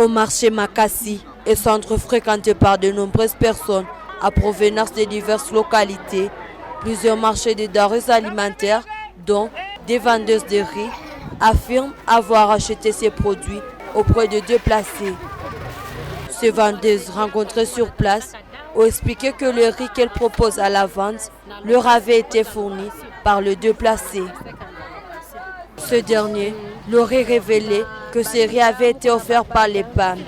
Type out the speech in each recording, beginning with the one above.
Au marché Makassi est centre fréquenté par de nombreuses personnes à provenance de diverses localités. Plusieurs marchés de denrées alimentaires, dont des vendeuses de riz, affirment avoir acheté ces produits auprès de déplacés. Ces vendeuses rencontrées sur place ont expliqué que le riz qu'elles proposent à la vente leur avait été fourni par le déplacé. Ce dernier leur aurait révélé que ce riz avait été offert par les PAM.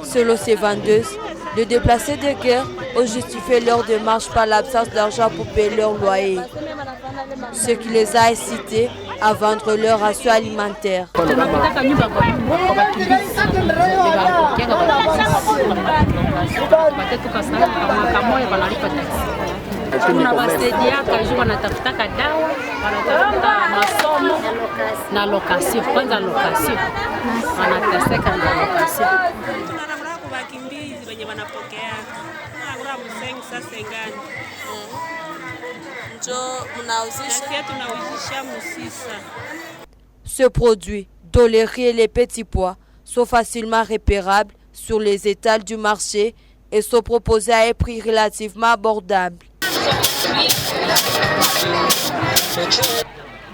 Selon ces vendeuses, les déplacés de guerre ont justifié leur démarche par l'absence d'argent pour payer leur loyer, ce qui les a incités à vendre leur ration alimentaire. Tunawasaidia juu wanatafutaka dawa, wanatafuta masomo na location, kwanza location. Wanateseka na location. Tunanamna kubakimbizi wenye wanapokea. Tunanamna msengi sasa ngani. Ce produit, dont les riz et les petits pois, sont facilement repérables sur les étals du marché et sont proposés à un prix relativement abordable.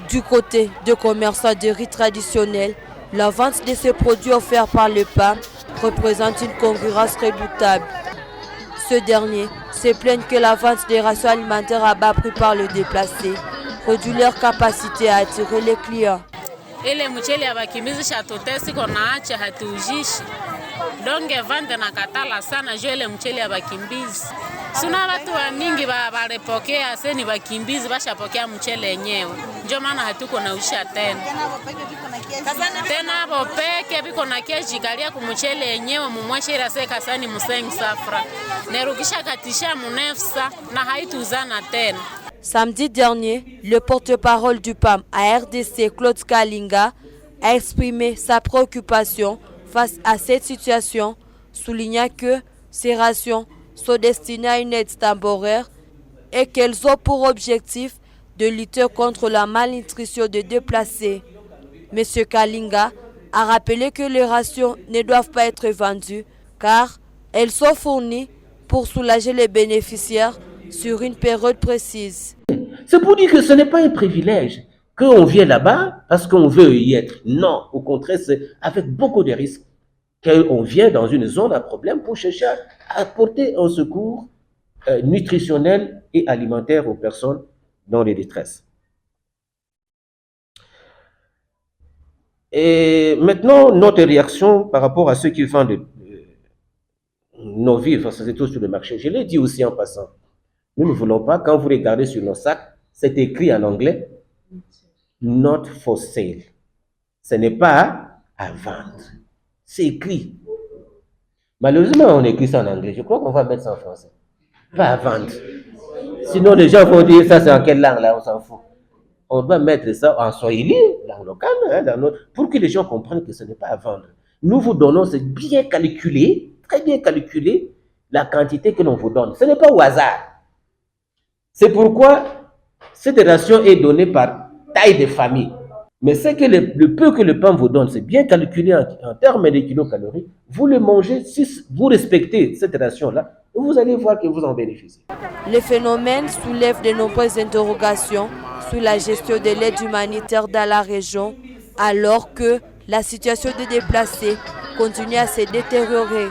Du côté des commerçants de riz traditionnels, la vente de ces produits offerts par le PAM représente une concurrence redoutable. Ce dernier se plaignent que la vente des rations alimentaires à bas prix par le déplacé réduit leur capacité à attirer les clients. Ile mchele ya bakimbizi shatotesi kona acha hatuujishi. Donge vande na katala sana juu ile mchele ya bakimbizi. Sina watu wa mingi balepokea seni bakimbizi bashapokea mchele yenyewe. Ndio maana hatuko na usha tena. Tena hapo peke biko na keji kalia kumchele yenyewe mumweshe ila seka sani musengi safra. Nerukisha katisha munefsa na haituzana tena. Samedi dernier, le porte-parole du PAM à RDC, Claude Kalinga, a exprimé sa préoccupation face à cette situation, soulignant que ces rations sont destinées à une aide temporaire et qu'elles ont pour objectif de lutter contre la malnutrition des déplacés. M. Kalinga a rappelé que les rations ne doivent pas être vendues car elles sont fournies pour soulager les bénéficiaires sur une période précise. C'est pour dire que ce n'est pas un privilège, qu'on vient là-bas parce qu'on veut y être. Non, au contraire, c'est avec beaucoup de risques qu'on vient dans une zone à problème pour chercher à apporter un secours nutritionnel et alimentaire aux personnes dans les détresses. Et maintenant, notre réaction par rapport à ceux qui vendent nos vivres, c'est tout sur le marché. Je l'ai dit aussi en passant. Nous ne voulons pas, quand vous regardez sur nos sacs, c'est écrit en anglais, not for sale. Ce n'est pas à vendre. C'est écrit. Malheureusement, on écrit ça en anglais. Je crois qu'on va mettre ça en français. Pas à vendre. Sinon, les gens vont dire, ça c'est en quelle langue là, on s'en fout. On va mettre ça en swahili, langue locale, pour que les gens comprennent que ce n'est pas à vendre. Nous vous donnons, c'est bien calculé, très bien calculé, la quantité que l'on vous donne. Ce n'est pas au hasard. C'est pourquoi cette ration est donnée par taille de famille. Mais c'est que le peu que le pain vous donne, c'est bien calculé en termes de kilocalories. Vous le mangez, si vous respectez cette ration-là, vous allez voir que vous en bénéficiez. Le phénomène soulève de nombreuses interrogations sur la gestion de l'aide humanitaire dans la région, alors que la situation des déplacés continue à se détériorer.